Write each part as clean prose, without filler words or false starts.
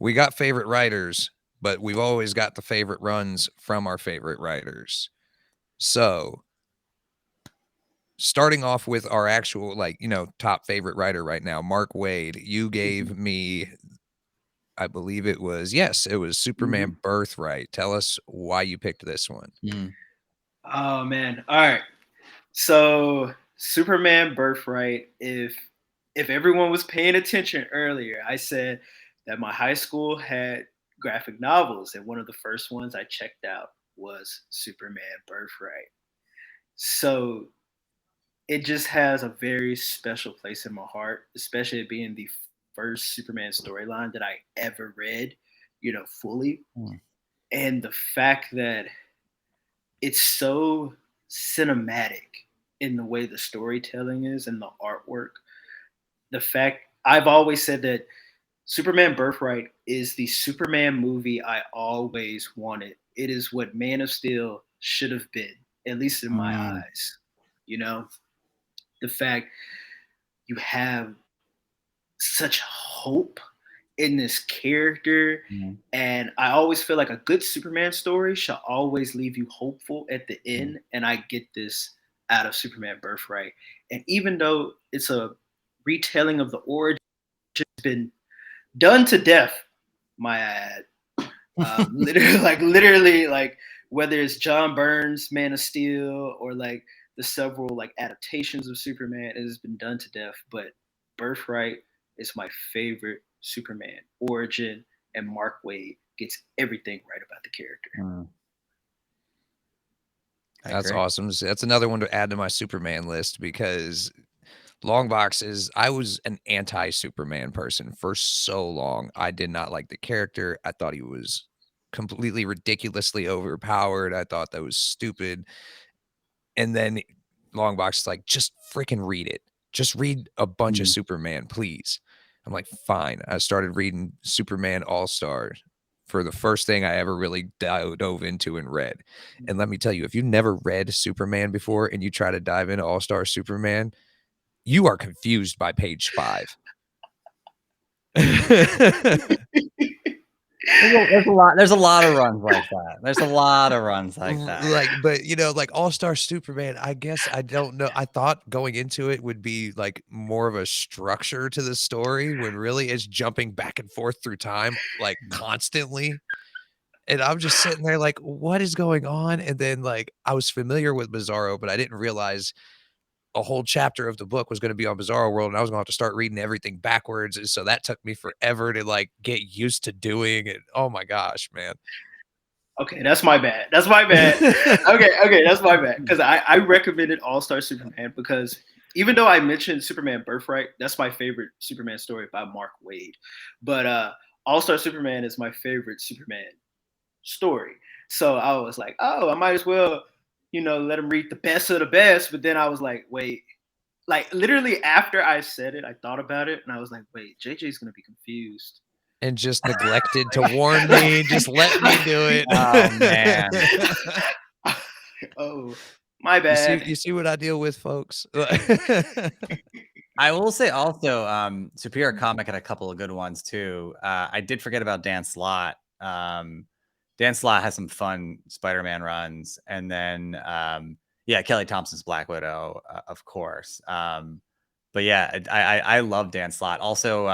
we got favorite writers, but we've always got the favorite runs from our favorite writers. So, starting off with our actual, like, top favorite writer right now, Mark Waid, you gave me, I believe it was Superman Birthright. Tell us why you picked this one. Oh man. All right. So Superman Birthright, if everyone was paying attention earlier, I said that my high school had graphic novels, and one of the first ones I checked out was Superman Birthright. So it just has a very special place in my heart, especially it being the first Superman storyline that I ever read, fully. And the fact that it's so cinematic in the way the storytelling is and the artwork. The fact I've always said that Superman Birthright is the Superman movie I always wanted. It is what Man of Steel should have been, at least in my eyes. You know, the fact you have such hope in this character. And I always feel like a good Superman story should always leave you hopeful at the end. And I get this out of Superman Birthright. And even though it's a retelling of the origin, it's been done to death, my ad. Literally, like whether it's John Burns' Man of Steel or like the several like adaptations of Superman, it has been done to death. But Birthright is my favorite Superman origin, and Mark Waid gets everything right about the character. That's awesome. That's another one to add to my Superman list because Longbox I was an anti-Superman person for so long. I did not like the character. I thought he was completely ridiculously overpowered. I thought that was stupid. And then Longbox is like, just freaking read it. Just read a bunch of Superman, please. I'm like, fine. I started reading Superman All-Star for the first thing I ever really dove into and read. And let me tell you, if you never read Superman before and you try to dive into All-Star Superman, you are confused by page 5. There's a lot of runs like that. There's a lot of runs like that. But All-Star Superman, I guess I don't know. I thought going into it would be like more of a structure to the story when really it's jumping back and forth through time like constantly. And I'm just sitting there like, what is going on? And then like I was familiar with Bizarro, but I didn't realize a whole chapter of the book was going to be on Bizarro World, and I was going to have to start reading everything backwards. And so that took me forever to like get used to doing it. Oh my gosh, man. Okay, that's my bad. That's my bad. okay, that's my bad. Because I recommended All Star Superman because even though I mentioned Superman Birthright, that's my favorite Superman story by Mark Waid. But All Star Superman is my favorite Superman story. So I was like, oh, I might as well, let him read the best of the best. But then I was like, wait, like literally after I said it, I thought about it and I was like, wait, JJ's gonna be confused. And just neglected to warn me. Just let me do it. Oh man. Oh, my bad. You see what I deal with, folks. I will say also, Superior Comic had a couple of good ones too. I did forget about Dan Slott. Dan Slott has some fun Spider-Man runs, and then Kelly Thompson's Black Widow, of course. But yeah, I love Dan Slott. Also,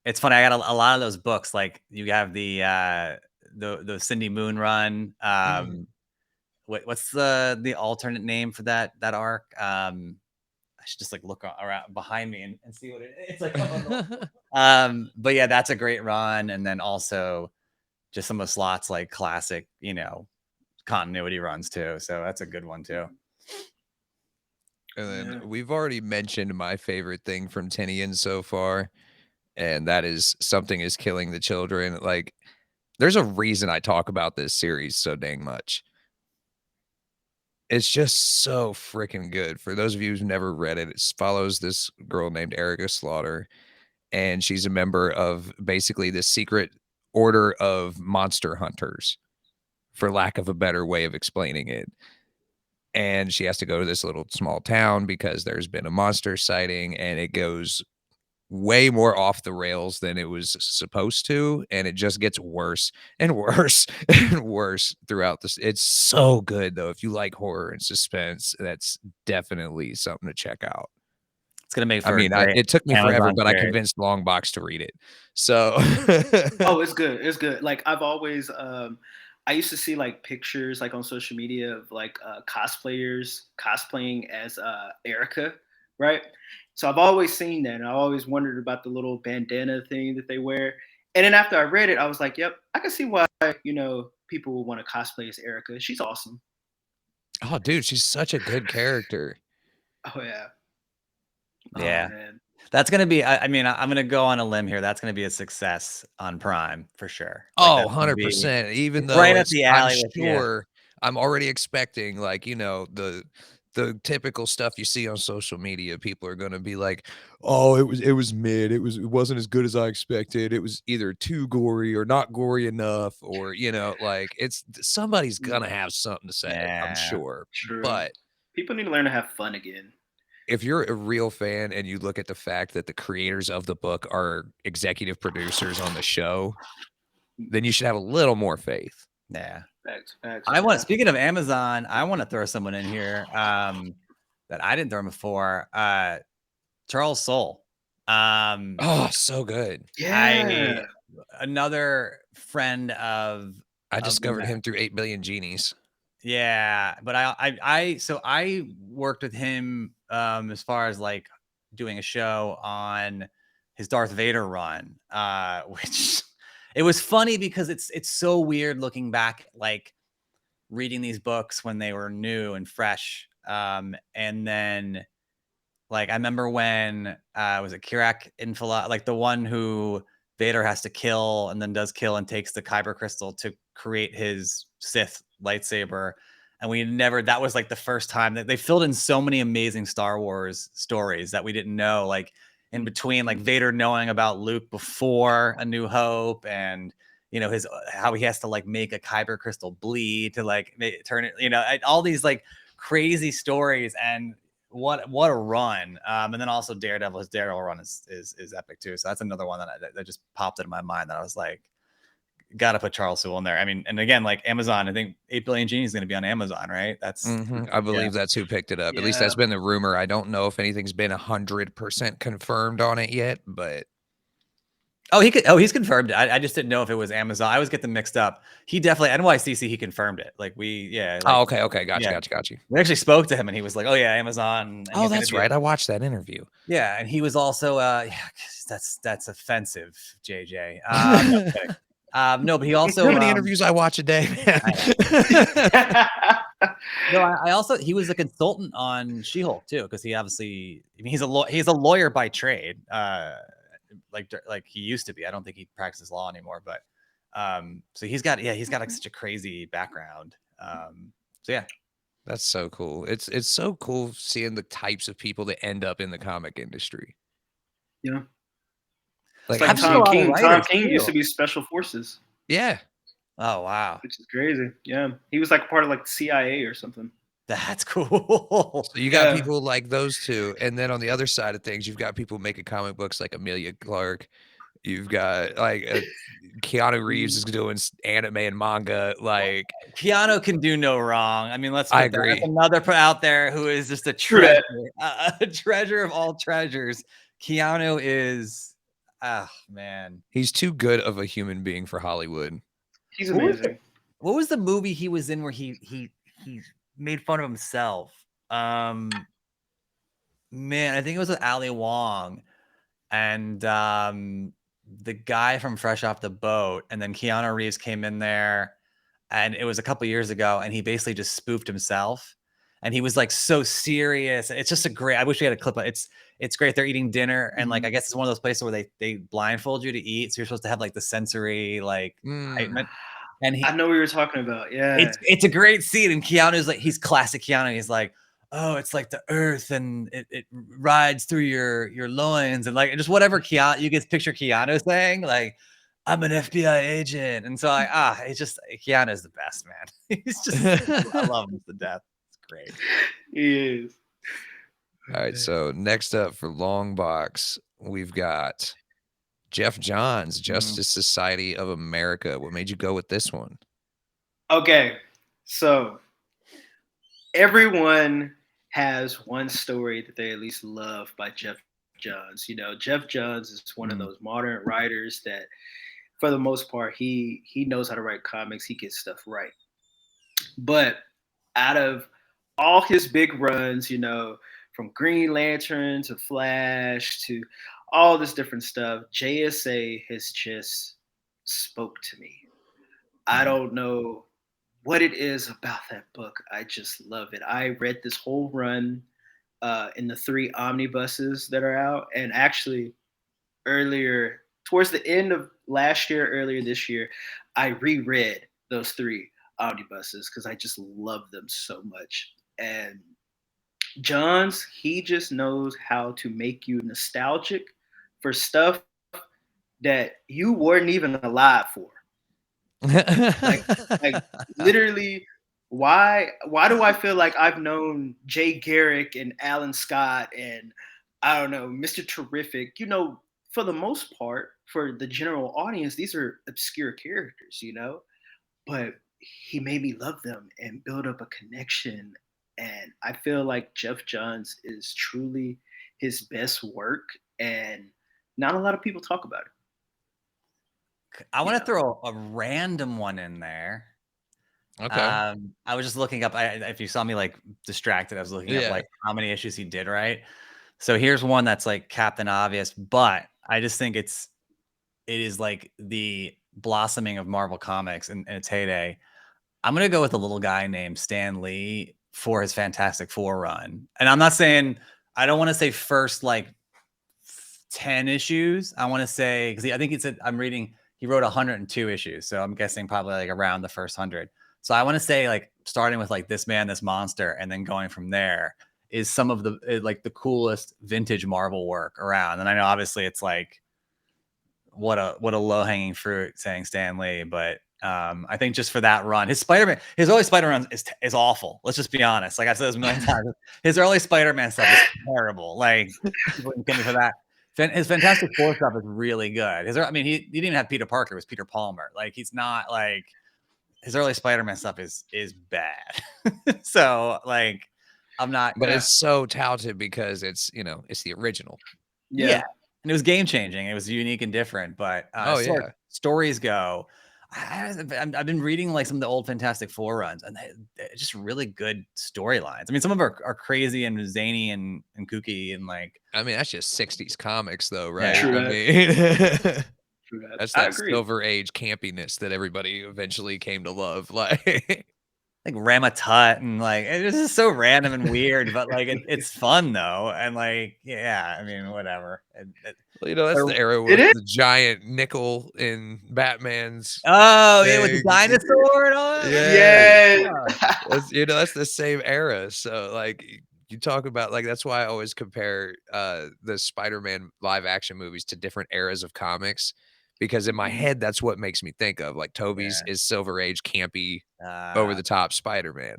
it's funny. I got a lot of those books. Like you have the Cindy Moon run. What's the alternate name for that arc? I should just like look around behind me and see what it's like. But yeah, that's a great run. And then also just some of Slott's like classic, continuity runs too. So that's a good one too. And then we've already mentioned my favorite thing from Tinian so far, and that is Something is Killing the Children. Like, there's a reason I talk about this series so dang much. It's just so freaking good. For those of you who've never read it, it follows this girl named Erica Slaughter, and she's a member of basically this secret order of monster hunters, for lack of a better way of explaining it. And she has to go to this little small town because there's been a monster sighting, and it goes way more off the rails than it was supposed to, and it just gets worse and worse and worse throughout this. It's so good though. If you like horror and suspense, that's definitely something to check out. It's gonna make I for a mean, great it took me forever, Amazon but I series. convinced Longbox to read it. So Oh, it's good. It's good. Like I've always I used to see like pictures like on social media of like cosplayers cosplaying as Erica, right? So I've always seen that and I always wondered about the little bandana thing that they wear. And then after I read it, I was like, yep, I can see why, people would want to cosplay as Erica. She's awesome. Oh, dude, she's such a good character. Oh yeah. Yeah. Oh man. That's gonna be. I mean, I'm gonna go on a limb here. That's gonna be a success on Prime for sure. Like Oh, that's gonna be 100%. Even right though up it's the I'm alley with you. sure I'm already expecting, like, the typical stuff you see on social media. People are gonna be like, "Oh, it was mid. It wasn't as good as I expected. It was either too gory or not gory enough," or, like, it's somebody's gonna have something to say, I'm Yeah. sure. True. But People need to learn to have fun again. if you're a real fan and you look at the fact that the creators of the book are executive producers on the show, then you should have a little more faith. Yeah. Facts, facts. I want. Yeah. Speaking of Amazon, I want to throw someone in here that I didn't throw before. Charles Soule. Oh, so good. Yeah. Another friend of I of discovered him through 8 Billion Genies. yeah, but I worked with him as far as like doing a show on his Darth Vader run, which it was funny because it's so weird looking back, like reading these books when they were new and fresh. And then like I remember when was it Kirak Infala, like the one who Vader has to kill and then does kill and takes the Kyber crystal to create his Sith lightsaber. And we never, that was like the first time that they filled in so many amazing Star Wars stories that we didn't know, like in between, like Vader knowing about Luke before A New Hope and, his, how he has to like make a Kyber crystal bleed to like turn it, all these like crazy stories. And what a run. And then also Daredevil, his Daredevil run is epic too. So that's another one that just popped into my mind that I was like, gotta put Charles Soule in there. I mean, and again, like Amazon, I think 8 Billion Genies is going to be on Amazon, right? That's I believe that's who picked it up. At least Yeah. that's been the rumor. I don't know if anything's been 100% confirmed on it yet, but he's confirmed it. I just didn't know if it was Amazon. I always get them mixed up. He definitely NYCC he confirmed it. Like oh, okay, gotcha. We actually spoke to him and he was like, "Oh yeah, Amazon." And Oh, that's right. I watched that interview. Yeah, and he was also that's offensive, JJ. No, but he also How many interviews I watch a day? No, I also he was a consultant on She-Hulk too, because he obviously, I mean, he's a lawyer by trade, like he used to be. I don't think he practices law anymore, but so he's got like such a crazy background. So yeah, That's so cool. It's so cool seeing the types of people that end up in the comic industry. Yeah. Like, It's like I've seen a Tom lot of King. Tom writers, King used too. to be special forces, yeah, Oh wow, which is crazy. Yeah. He was like part of like the CIA or something. that's cool. so you got Yeah. people like those two, and then on the other side of things, you've got people making comic books like Amelia Clark. You've got like Keanu Reeves is doing anime and manga. Like, Keanu can do no wrong. I mean, let's I put that. That's agree. another out there who is just a True treasure, that. a treasure of all treasures. Keanu is, oh man, He's too good of a human being for Hollywood. He's amazing. What was the movie he was in where he made fun of himself? Man, I think it was with Ali Wong and the guy from Fresh Off the Boat, and then Keanu Reeves came in there, and it was a couple years ago, and he basically just spoofed himself, and he was like so serious. It's just a great. I wish we had a clip. It's great. They're eating dinner, and like I guess it's one of those places where they blindfold you to eat, so you're supposed to have like the sensory like excitement. And I know what you're talking about. Yeah. it's a great scene, and Keanu's like, he's classic Keanu. He's like, oh, it's like the earth and it rides through your loins, and like just whatever Keanu, you can picture Keanu saying, like, I'm an FBI agent. And so it's just Keanu's the best, man. He's just I love him to death. It's great. He is. All right, so next up for Longbox, we've got Jeff Johns, Mm. Justice Society of America. What made you go with this one? Okay, so everyone has one story that they at least love by Jeff Johns. You know, Jeff Johns is one of Mm. those modern writers that, for the most part, he knows how to write comics. He gets stuff right. But out of all his big runs, you know, from Green Lantern to Flash to all this different stuff, JSA has just spoke to me. I Mm. don't know what it is about that book. I just love it. I read this whole run in the 3 omnibuses that are out, and actually earlier towards the end of last year, earlier this year, I reread those 3 omnibuses because I just love them so much. And Johns, he just knows how to make you nostalgic for stuff that you weren't even alive for. Like, like literally, why do I feel like I've known Jay Garrick and Alan Scott and I don't know, Mr. Terrific, you know, for the most part, for the general audience, these are obscure characters, you know, but he made me love them and build up a connection. And I feel like Jeff Johns is truly his best work, and not a lot of people talk about it. I want to Yeah. throw a random one in there. Okay. I was just looking up. If you saw me like distracted, I was looking up Yeah. like how many issues he did. Right. So here's one that's like Captain Obvious, but I just think it is like the blossoming of Marvel Comics in its heyday. I'm gonna go with a little guy named Stan Lee for his Fantastic Four run, and I'm not saying I don't want to say first like 10 issues. I want to say because I think I'm reading. He wrote 102 issues, so I'm guessing probably like around the first 100. So I want to say like starting with like this man, this monster, and then going from there is some of the like the coolest vintage Marvel work around. And I know obviously it's like what a low hanging fruit saying Stan Lee, but I think just for that run, his early Spider-Man is awful. Let's just be honest. Like I've said this a million times, his early Spider-Man stuff is terrible. Like people can get me for that. His Fantastic Four stuff is really good. I mean, he didn't even have Peter Parker. It was Peter Palmer. Like he's not like his early Spider-Man stuff is bad. So like I'm not. But it's so touted because it's, you know, it's the original. Yeah. And it was game changing. It was unique and different. But stories go. I've been reading like some of the old Fantastic Four runs, and they're just really good storylines. I mean, some of them are crazy and zany and kooky and like. I mean, that's just 60s comics, though, right? True I that. mean, True that. that's I that agree. Silver Age campiness that everybody eventually came to love. Like Ramatut and like it's just so random and weird, but like it's fun though, and like yeah, I mean whatever. Well, you know, that's the era with the giant nickel in Batman's. Oh yeah, with the dinosaur and all that. Yeah. That's, you know, that's the same era. So like you talk about like that's why I always compare the Spider-Man live action movies to different eras of comics. Because in my head, that's what makes me think of like Toby's is Silver Age campy, over the top Spider-Man.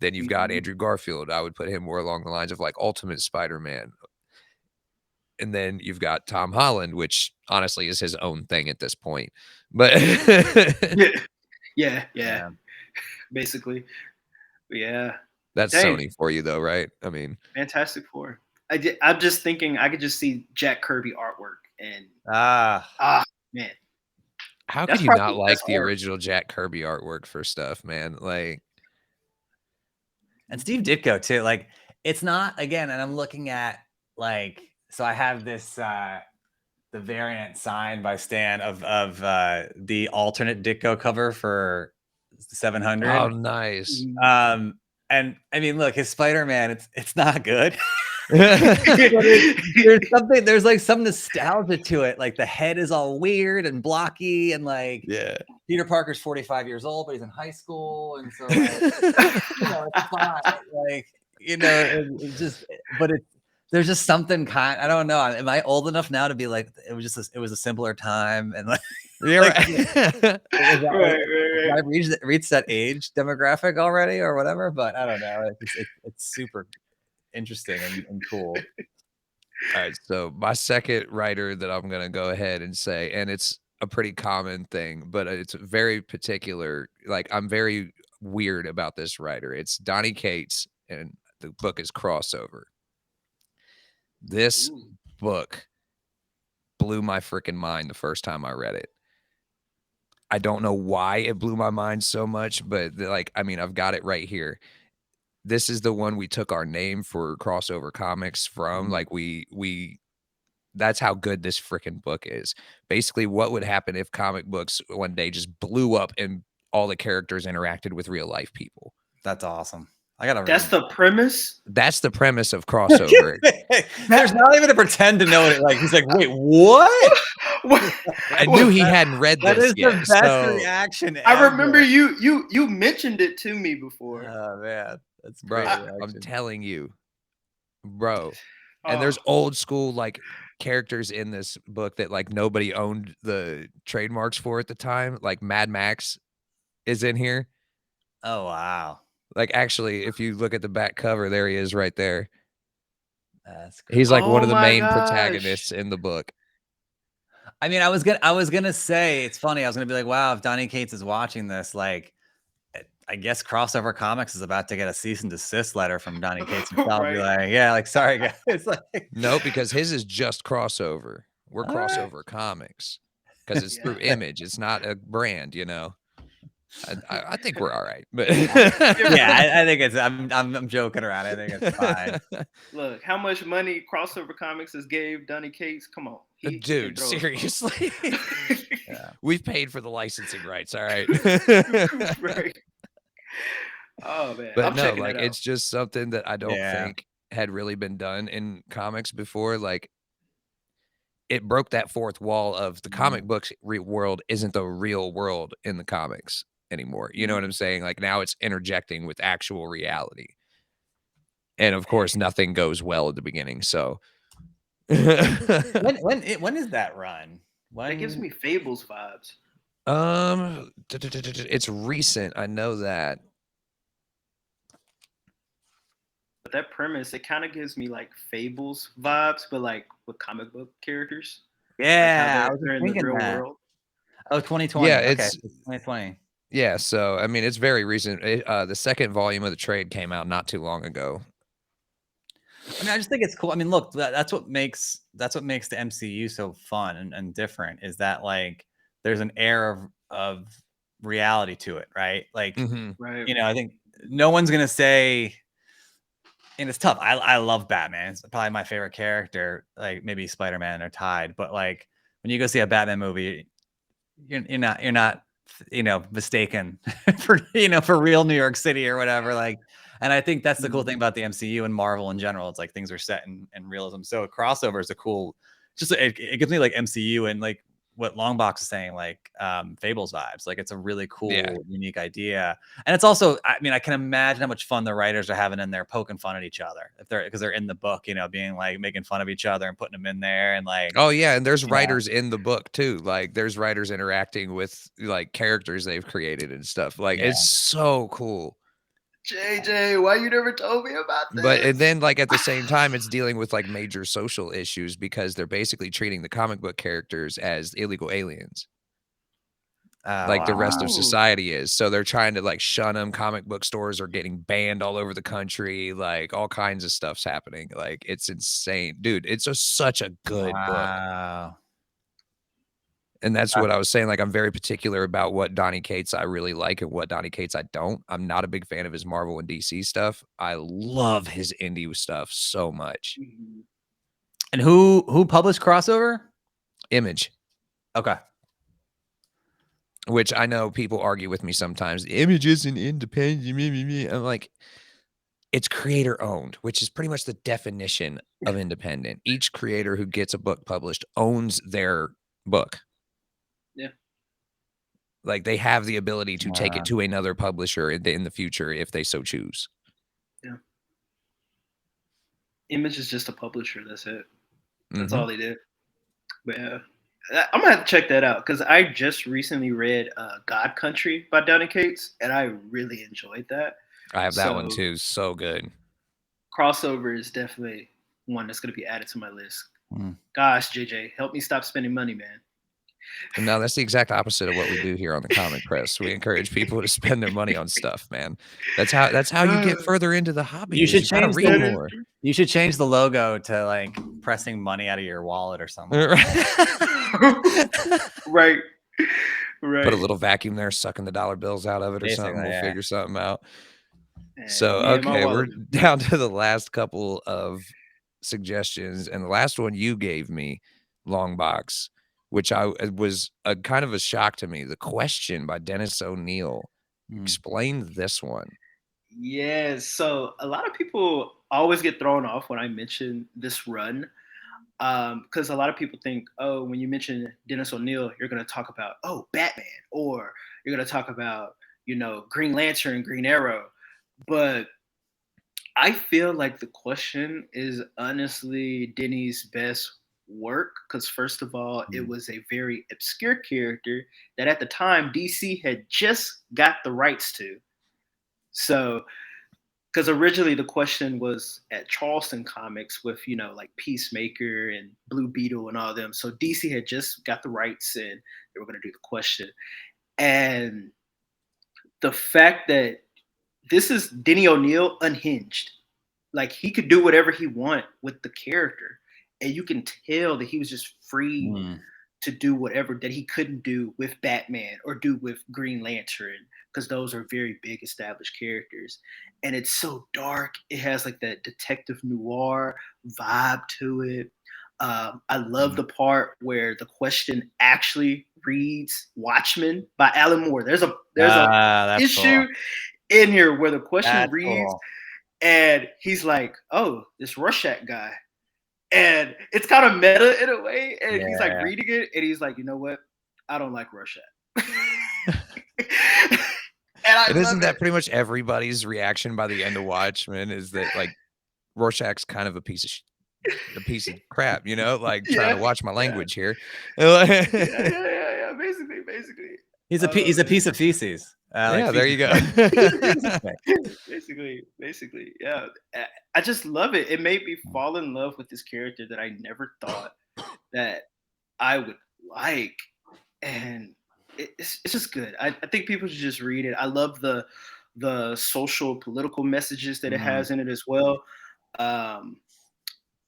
Then you've got Andrew Garfield. I would put him more along the lines of like Ultimate Spider-Man. And then you've got Tom Holland, which honestly is his own thing at this point. But yeah. Basically, yeah. That's Sony for you, though, right? I mean, Fantastic Four. I'm just thinking I could just see Jack Kirby artwork and man. How could you not like the original Jack Kirby artwork for stuff, man? Like, and Steve Ditko too. Like, it's not again, and I'm looking at like, so I have this the variant signed by Stan of the alternate Ditko cover for 700. Oh, nice. And I mean, look, his Spider-Man, it's not good. there's like some nostalgia to it. Like the head is all weird and blocky, and like Peter Parker's 45 years old, but he's in high school, and so like, you know, it's fine. Like, you know, it's just, but there's just something I don't know. Am I old enough now to be like it was a simpler time and like I reached that age demographic already or whatever, but I don't know. It's super interesting and cool. All right, so my second writer that I'm gonna go ahead and say, and it's a pretty common thing, but it's very particular. Like I'm very weird about this writer. It's Donnie Cates, and the book is Crossover. This Ooh. book blew my freaking mind the first time I read it. I don't know why it blew my mind so much, but like, I mean, I've got it right here. This is the one we took our name for Crossover Comics from. Like we that's how good this freaking book is. Basically, what would happen if comic books one day just blew up and all the characters interacted with real life people? That's awesome. I gotta That's read. the premise. That's the premise of Crossover. There's not even a pretend to know it. Like he's like, wait, what? I knew he hadn't read That this is yet. the best So, reaction I ever. remember you mentioned it to me before. Oh man, that's bro, great. I'm reaction. telling you, bro. And there's Oh, old school like characters in this book that like nobody owned the trademarks for at the time. Like Mad Max is in here. Oh wow, Like actually, if you look at the back cover, there he is right there. that's great. He's like one oh of the my main gosh. protagonists in the book. I mean, I was gonna say it's funny. I was gonna be like, wow, if Donnie Cates is watching this, like, I guess Crossover Comics is about to get a cease and desist letter from Donnie Cates himself. Be Right. like, yeah, like, sorry guys. It's like, No, because his is just Crossover. We're all right. Crossover Comics because it's through Yeah. Image. It's not a brand, you know. I think we're all right, but Yeah, I think it's. I'm joking around. I think it's fine. Look, how much money Crossover Comics has gave Donnie Cates? Come on, he can dude, throw a seriously, Yeah. we've paid for the licensing rights. All right, Right. Oh man, but I'm no, checking like that out. it's just something that I don't Yeah. think had really been done in comics before. Like it broke that fourth wall of the comic books world isn't the real world in the comics anymore. You know what I'm saying? Like now it's interjecting with actual reality. And of course, nothing goes well at the beginning. So When is that run? That gives When? me Fables vibes. it's recent. I know that. But that premise, it kind of gives me like Fables vibes, but like with comic book characters. Like how Yeah, I was they're just in the thinking real that. world. Oh, 2020. Yeah, Okay, it's 2020. yeah. So I mean, it's very recent. The second volume of the trade came out not too long ago. I mean, I just think it's cool. I mean, look, that's what makes the MCU so fun and different is that like there's an air of reality to it, right? Like, Right. you know, I think no one's gonna say, and it's tough. I love Batman. It's probably my favorite character. Like maybe Spider-Man are tied, but like when you go see a Batman movie, you're not mistaken for real New York City or whatever. Like, and I think that's the cool thing about the MCU and Marvel in general. It's like things are set in realism. So a crossover is a cool, just it gives me like MCU and like what Longbox is saying, like Fables vibes. Like it's a really cool, unique idea. And it's also, I mean, I can imagine how much fun the writers are having in there poking fun at each other because they're in the book, being like making fun of each other and putting them in there and like, Oh yeah, and there's you know. writers in the book too. Like there's writers interacting with like characters they've created and stuff. Like Yeah. it's so cool. JJ, why you never told me about this? But and then like at the same time, it's dealing with like major social issues because they're basically treating the comic book characters as illegal aliens, like the rest of Ooh. society is. So they're trying to like shun them. Comic book stores are getting banned all over the country. Like all kinds of stuff's happening. Like it's insane, dude. It's such a good book. Wow. And that's what I was saying. Like, I'm very particular about what Donnie Cates I really like and what Donnie Cates I don't. I'm not a big fan of his Marvel and DC stuff. I love his indie stuff so much. And who published Crossover? Image, Okay. which I know people argue with me sometimes. Image isn't independent. I'm like, it's creator owned, which is pretty much the definition of independent. Each creator who gets a book published owns their book. Yeah. Like they have the ability to take it to another publisher in the future if they so choose. Yeah. Image is just a publisher. That's it. That's all they did. But yeah, I'm gonna have to check that out because I just recently read God Country by Donny Cates, and I really enjoyed that. I have that one too. So good. Crossover is definitely one that's going to be added to my list. Mm. Gosh, JJ, help me stop spending money, man. No, that's the exact opposite of what we do here on the Comic Press. We encourage people to spend their money on stuff, man. That's how you get further into the hobby. You should You gotta change read the more. You should change the logo to like pressing money out of your wallet or something. Right. Right. Put a little vacuum there, sucking the dollar bills out of it or something. Basically, We'll yeah. figure something out. And So, me and my okay, we're wallet. down to the last couple of suggestions, and the last one you gave me, Longbox, which it was a kind of a shock to me. The Question by Dennis O'Neil. Explain this one. Yes. So a lot of people always get thrown off when I mention this run. Because a lot of people think, oh, when you mention Dennis O'Neil, you're going to talk about, oh, Batman, or you're going to talk about, Green Lantern, Green Arrow. But I feel like The Question is honestly Denny's best work because, first of all, it was a very obscure character that at the time DC had just got the rights to. So, because originally The Question was at Charleston Comics with, like Peacemaker and Blue Beetle and all of them. So DC had just got the rights and they were going to do The Question. And the fact that this is Denny O'Neil unhinged. Like he could do whatever he want with the character. And you can tell that he was just free to do whatever that he couldn't do with Batman or do with Green Lantern, because those are very big established characters. And it's so dark. It has like that detective noir vibe to it. I love the part where The Question actually reads Watchmen by Alan Moore. There's a issue in here where The Question reads, and he's like, "Oh, this Rorschach guy," and it's kind of meta in a way. And he's like reading it, and he's like, "You know what? I don't like Rorschach." And isn't that pretty much everybody's reaction by the end of Watchmen? Is that like Rorschach's kind of a piece of crap, like trying to watch my language here. Yeah. Basically, he's a piece of feces. Yeah, there you go. basically, yeah. I just love it. It made me fall in love with this character that I never thought that I would like, and it's just good. I think people should just read it. I love the social political messages that it has in it as well. And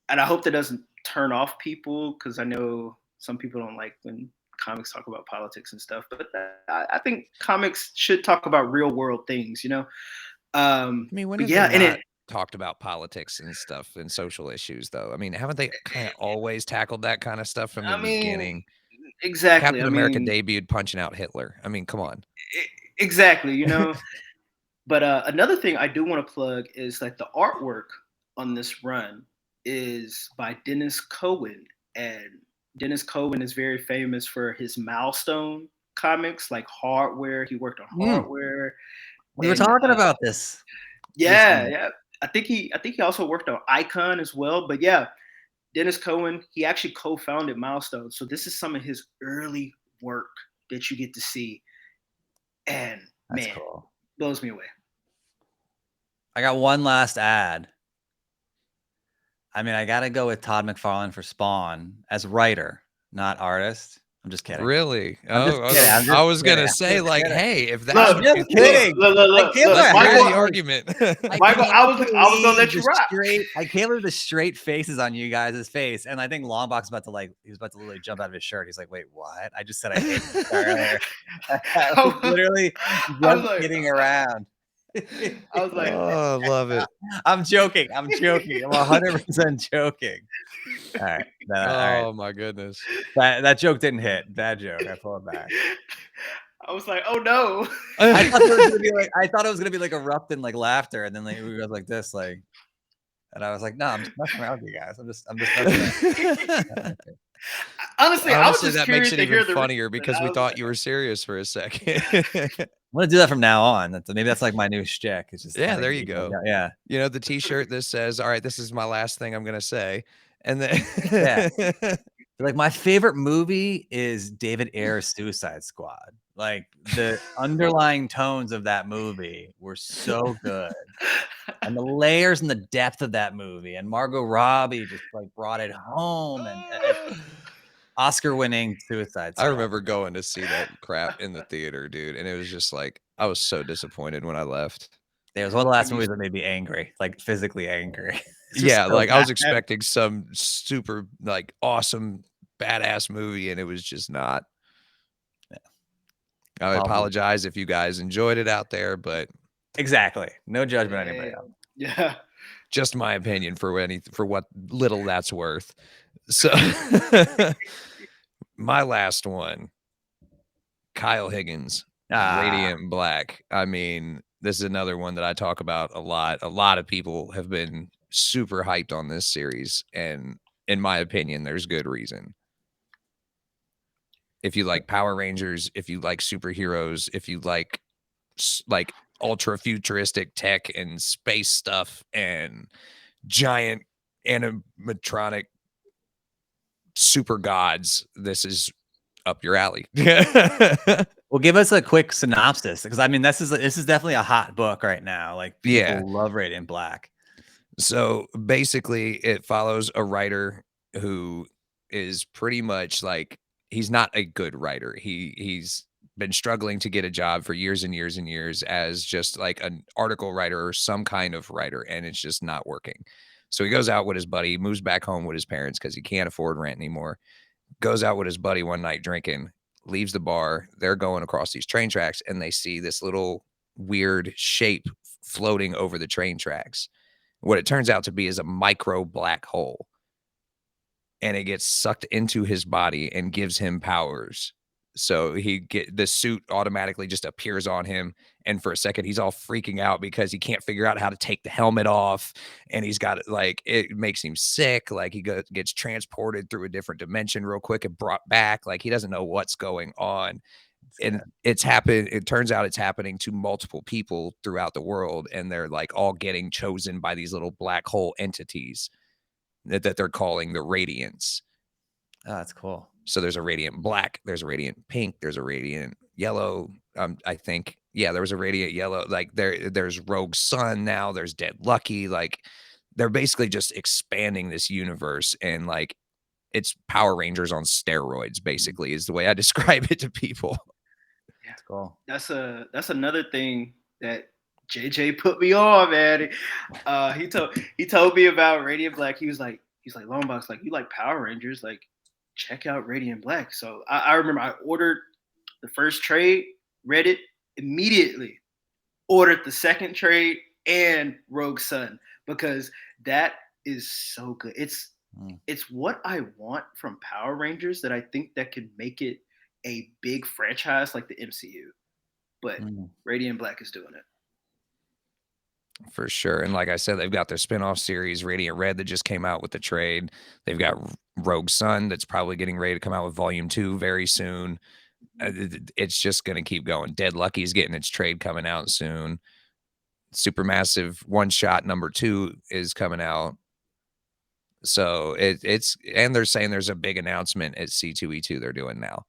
I hope that doesn't turn off people, because I know some people don't like when comics talk about politics and stuff. But I think comics should talk about real world things, I mean, when have they not talked about politics and stuff and social issues, though? I mean, haven't they kind of always tackled that kind of stuff from the beginning? Exactly. Captain America debuted punching out Hitler. I mean, come on. Exactly. But another thing I do want to plug is like the artwork on this run is by Dennis Cohen, and Dennis Cohen is very famous for his Milestone comics, like Hardware. He worked on Hardware. We were talking about this. Yeah. I think he also worked on Icon as well. But yeah, Dennis Cohen, he actually co-founded Milestone. So this is some of his early work that you get to see. And that's cool. Blows me away. I got one last ad. I mean, I got to go with Todd McFarlane for Spawn as writer, not artist. I'm just kidding. Really? I was going to say, like, hey, if that's what you think. Look, the argument. Michael, I was going to let you rock. I can't believe the straight faces on you guys' face. And I think Longbox is about to literally jump out of his shirt. He's like, wait, what? I just said I hate this guy earlier. I was literally just kidding around. I was like, oh, I love it. I'm joking. I'm 100% joking. All right. Oh my goodness. That joke didn't hit. Bad joke. I pull it back. I was like, oh no. I thought it was gonna be like erupting like laughter, and then like we go like this, like, and I was like, no, I'm just messing around with you guys. I'm just Honestly, I was just that curious makes it to hear even funnier because we thought you were serious for a second. I'm gonna do that from now on. Maybe that's like my new shtick. It's just there you go. Yeah. The T-shirt that says, "All right, this is my last thing I'm gonna say," and then Like, my favorite movie is David Ayer's Suicide Squad. Like, the underlying tones of that movie were so good. And the layers and the depth of that movie, and Margot Robbie just, like, brought it home, and Oscar-winning Suicide I Squad. remember going to see that crap in the theater, dude, and it was just like I was so disappointed when I left. It was one of the last movies that made me angry, like, physically angry. It's just Yeah, so like I was bad. expecting some super, like, awesome, badass movie, and it was just not. Yeah. I apologize if you guys enjoyed it out there, but Exactly. No judgment on anybody else. Yeah. just my opinion for what little that's worth. So my last one, Kyle Higgins, Radiant Black. I mean, this is another one that I talk about a lot. A lot of people have been super hyped on this series, and in my opinion, there's good reason. If you like Power Rangers, if you like superheroes, if you like ultra futuristic tech and space stuff and giant animatronic super gods, this is up your alley. Well, give us a quick synopsis, because I mean, this is definitely a hot book right now. Like, people love Radiant Black. So basically, it follows a writer who is pretty much like he's not a good writer. He's been struggling to get a job for years and years and years as just like an article writer or some kind of writer, and it's just not working. So he goes out with his buddy, moves back home with his parents because he can't afford rent anymore. Goes out with his buddy one night drinking, leaves the bar. They're going across these train tracks, and they see this little weird shape floating over the train tracks. What it turns out to be is a micro black hole, and it gets sucked into his body and gives him powers. So the suit automatically just appears on him, and for a second he's all freaking out because he can't figure out how to take the helmet off, and he's got like it makes him sick. Like he gets transported through a different dimension real quick and brought back. Like he doesn't know what's going on. And it turns out it's happening to multiple people throughout the world, and they're like all getting chosen by these little black hole entities that they're calling the Radiants. Oh, that's cool. So there's a Radiant Black, there's a Radiant Pink, there's a Radiant Yellow. I think, yeah, there was a Radiant Yellow. Like there's Rogue Sun now, there's Dead Lucky. Like they're basically just expanding this universe, and like it's Power Rangers on steroids, basically, is the way I describe it to people. Yeah, cool. That's another thing that JJ put me on, man. He told me about Radiant Black. He's like Longbox, like, you like Power Rangers, like check out Radiant Black. So I remember I ordered the first trade, read it immediately, ordered the second trade and Rogue Sun, because that is so good. It's what I want from Power Rangers, that I think that could make it a big franchise like the MCU. But Radiant Black is doing it. For sure. And like I said, they've got their spinoff series, Radiant Red, that just came out with the trade. They've got Rogue Sun that's probably getting ready to come out with Volume 2 very soon. It's just going to keep going. Dead Lucky is getting its trade coming out soon. Supermassive One Shot number 2 is coming out. So it's and they're saying there's a big announcement at C2E2 they're doing now.